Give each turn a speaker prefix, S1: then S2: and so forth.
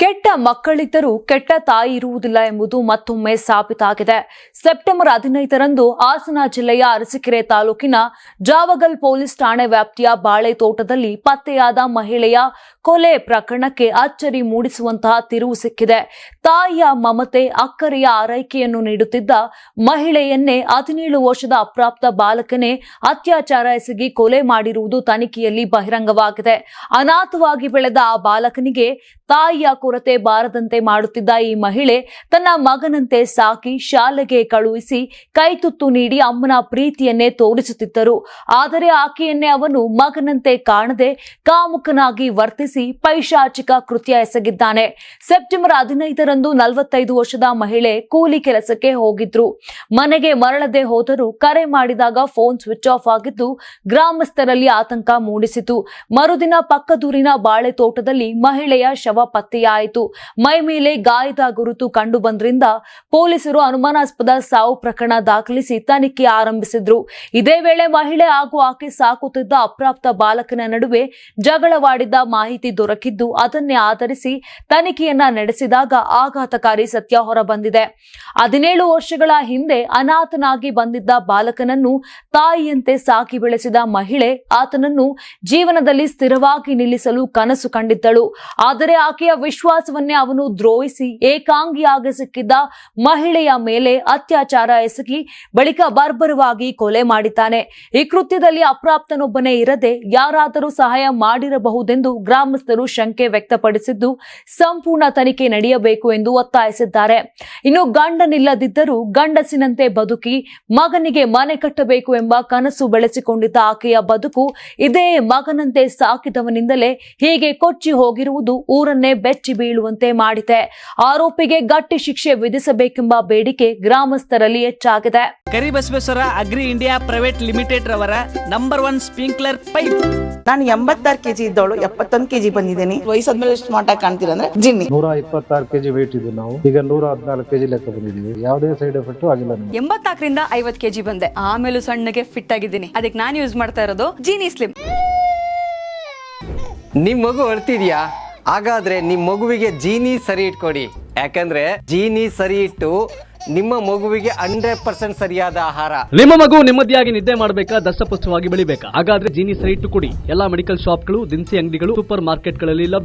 S1: ಕೆಟ್ಟ ಮಕ್ಕಳಿದ್ದರೂ ಕೆಟ್ಟ ತಾಯಿ ಇರುವುದಿಲ್ಲ ಎಂಬುದು ಮತ್ತೊಮ್ಮೆ ಸಾಬೀತಾಗಿದೆ. ಸೆಪ್ಟೆಂಬರ್ 15ರಂದು ಹಾಸನ ಜಿಲ್ಲೆಯ ಅರಸೀಕೆರೆ ತಾಲೂಕಿನ ಜಾವಗಲ್ ಪೊಲೀಸ್ ಠಾಣೆ ವ್ಯಾಪ್ತಿಯ ಬಾಳೆ ತೋಟದಲ್ಲಿ ಪತ್ತೆಯಾದ ಮಹಿಳೆಯ ಕೊಲೆ ಪ್ರಕರಣಕ್ಕೆ ಅಚ್ಚರಿ ಮೂಡಿಸುವಂತಹ ತಿರುವು ಸಿಕ್ಕಿದೆ. ತಾಯಿಯ ಮಮತೆ, ಅಕ್ಕರೆಯ ಆರೈಕೆಯನ್ನು ನೀಡುತ್ತಿದ್ದ ಮಹಿಳೆಯನ್ನೇ 17 ವರ್ಷದ ಅಪ್ರಾಪ್ತ ಬಾಲಕನೇ ಅತ್ಯಾಚಾರ ಎಸಗಿ ಕೊಲೆ ಮಾಡಿರುವುದು ತನಿಖೆಯಲ್ಲಿ ಬಹಿರಂಗವಾಗಿದೆ. ಅನಾಥವಾಗಿ ಬೆಳೆದ ಆ ಬಾಲಕನಿಗೆ ತಾಯಿಯ ಕೊರತೆ ಬಾರದಂತೆ ಮಾಡುತ್ತಿದ್ದ ಈ ಮಹಿಳೆ ತನ್ನ ಮಗನಂತೆ ಸಾಕಿ ಶಾಲೆಗೆ ಕಳುಹಿಸಿ ಕೈತುತ್ತು ನೀಡಿ ಅಮ್ಮನ ಪ್ರೀತಿಯನ್ನೇ ತೋರಿಸುತ್ತಿದ್ದರು. ಆದರೆ ಆಕೆಯನ್ನೇ ಅವನು ಮಗನಂತೆ ಕಾಣದೆ ಕಾಮುಕನಾಗಿ ವರ್ತಿಸಿ ಪೈಶಾಚಿಕ ಕೃತ್ಯ ಎಸಗಿದ್ದಾನೆ. ಸೆಪ್ಟೆಂಬರ್ 15ರಂದು 45 ವರ್ಷದ ಮಹಿಳೆ ಕೂಲಿ ಕೆಲಸಕ್ಕೆ ಹೋಗಿದ್ರು. ಮನೆಗೆ ಮರಳದೆ ಹೋದರೂ ಕರೆ ಮಾಡಿದಾಗ ಫೋನ್ ಸ್ವಿಚ್ ಆಫ್ ಆಗಿದ್ದು ಗ್ರಾಮಸ್ಥರಲ್ಲಿ ಆತಂಕ ಮೂಡಿಸಿತು. ಮರುದಿನ ಪಕ್ಕದೂರಿನ ಬಾಳೆ ತೋಟದಲ್ಲಿ ಮಹಿಳೆಯ ಶವ ಪತ್ತೆಯಾಯಿತು. ಮೈ ಮೇಲೆ ಗಾಯದ ಗುರುತು ಕಂಡು ಬಂದ್ರಿಂದ ಪೊಲೀಸರು ಅನುಮಾನಾಸ್ಪದ ಸಾವು ಪ್ರಕರಣ ದಾಖಲಿಸಿ ತನಿಖೆ ಆರಂಭಿಸಿದ್ರು. ಇದೇ ವೇಳೆ ಮಹಿಳೆ ಹಾಗೂ ಆಕೆ ಸಾಕುತ್ತಿದ್ದ ಅಪ್ರಾಪ್ತ ಬಾಲಕನ ನಡುವೆ ಜಗಳವಾಡಿದ್ದ ಮಾಹಿತಿ ದೊರಕಿದ್ದು ಅದನ್ನೇ ಆಧರಿಸಿ ತನಿಖೆಯನ್ನ ನಡೆಸಿದಾಗ ಆಘಾತಕಾರಿ ಸತ್ಯ ಹೊರಬಂದಿದೆ. 17 ವರ್ಷಗಳ ಹಿಂದೆ ಅನಾಥನಾಗಿ ಬಂದಿದ್ದ ಬಾಲಕನನ್ನು ತಾಯಿಯಂತೆ ಸಾಕಿ ಬೆಳೆಸಿದ ಮಹಿಳೆ ಆತನನ್ನು ಜೀವನದಲ್ಲಿ ಸ್ಥಿರವಾಗಿ ನಿಲ್ಲಿಸಲು ಕನಸು ಕಂಡಿದ್ದಳು. ಆದರೆ ಆಕೆಯ ವಿಶ್ವಾಸವನ್ನೇ ಅವನು ದ್ರೋಹಿಸಿ ಏಕಾಂಗಿಯಾಗಿ ಸಿಕ್ಕಿದ್ದ ಮಹಿಳೆಯ ಮೇಲೆ ಅತ್ಯಾಚಾರ ಎಸಗಿ ಬಳಿಕ ಬರ್ಬರವಾಗಿ ಕೊಲೆ ಮಾಡಿದ್ದಾನೆ. ಈ ಕೃತ್ಯದಲ್ಲಿ ಅಪ್ರಾಪ್ತನೊಬ್ಬನೇ ಇರದೆ ಯಾರಾದರೂ ಸಹಾಯ ಮಾಡಿರಬಹುದೆಂದು ಗ್ರಾಮಸ್ಥರು ಶಂಕೆ ವ್ಯಕ್ತಪಡಿಸಿದ್ದು ಸಂಪೂರ್ಣ ತನಿಖೆ ನಡೆಯಬೇಕು ಎಂದು ಒತ್ತಾಯಿಸಿದ್ದಾರೆ. ಇನ್ನು ಗಂಡನಿಲ್ಲದಿದ್ದರೂ ಗಂಡಸಿನಂತೆ ಬದುಕಿ ಮಗನಿಗೆ ಮನೆ ಕಟ್ಟಬೇಕು ಎಂಬ ಕನಸು ಬೆಳೆಸಿಕೊಂಡಿದ್ದ ಆಕೆಯ ಬದುಕು ಇದೇ ಮಗನಂತೆ ಸಾಕಿದವನಿಂದಲೇ ಹೀಗೆ ಕೊಚ್ಚಿ ಹೋಗಿರುವುದು ಊರನ್ನೇ ಬೆಚ್ಚಿ ಬೀಳುವಂತೆ ಮಾಡಿದೆ. ಆರೋಪಿಗೆ ಗಟ್ಟಿ ಶಿಕ್ಷೆ ವಿಧಿಸಬೇಕೆಂಬ ಬೇಡಿಕೆ ಗ್ರಾಮಸ್ಥರಲ್ಲಿ ಹೆಚ್ಚಾಗಿದೆ.
S2: Karibasaveshwara agri India private limited ರವರ ನಂಬರ್ 1 ಸ್ಪ್ರಿಂಕ್ಲರ್ ಪೈಪ್.
S3: ನಾನು 86 ಕೆಜಿ ಇದ್ದವಳು 71 ಕೆಜಿ ಬಂದಿದ್ದೀನಿ. ವಯಸ್ಸಾದ್ಮೇಲೆ ಸ್ಮಾರ್ಟ್ ಆಗಿ ಕಾಣ್ತೀರಾ ಅಂದ್ರೆ ಜಿನ್ನಿ.
S4: 126 ಕೆಜಿ ವೇಟ್ ಇದೆ. ನಾವು ಈಗ 114 ಕೆಜಿ ಲೆಕ್ಕ ಬಂದಿದ್ದೀವಿ. ಯಾವುದೇ ಸೈಡ್ ಎಫೆಕ್ಟ್ ಆಗಿಲ್ಲ.
S5: 84ರಿಂದ 50 ಕೆಜಿ ಬಂದೆ. ಆಮೇಲೆ ಸಣ್ಣಗೆ ಫಿಟ್ ಆಗಿದ್ದೀನಿ. ಅದಕ್ಕೆ ನಾನು ಯೂಸ್ ಮಾಡ್ತಾ ಇರೋದು ಜೀನಿ ಸ್ಲಿಮ್.
S6: ನಿಮ್ ಮಗು ಅಳ್ತಿದ್ಯಾ? ಹಾಗಾದ್ರೆ ನಿಮ್ ಮಗುವಿಗೆ ಜೀನಿ ಸರಿ ಇಟ್ಕೊಡಿ. ಯಾಕಂದ್ರೆ ಜೀನಿ ಸರಿ ಇಟ್ಟು ನಿಮ್ಮ ಮಗುವಿಗೆ 100% ಸರಿಯಾದ ಆಹಾರ.
S7: ನಿಮ್ಮ ಮಗು ನೆಮ್ಮದಿಯಾಗಿ ನಿದ್ದೆ ಮಾಡಬೇಕಾ, ದಷ್ಟಪುಷ್ಟವಾಗಿ ಬೆಳಿಬೇಕಾ? ಹಾಗಾದ್ರೆ ಜೀನಿ ಸರಿ ಇಟ್ಟು ಕೊಡಿ. ಎಲ್ಲಾ ಮೆಡಿಕಲ್ ಶಾಪ್ಗಳು, ದಿನಸಿ ಅಂಗಡಿಗಳು, ಸೂಪರ್ ಮಾರ್ಕೆಟ್ಗಳಲ್ಲಿ ಲಭ್ಯ.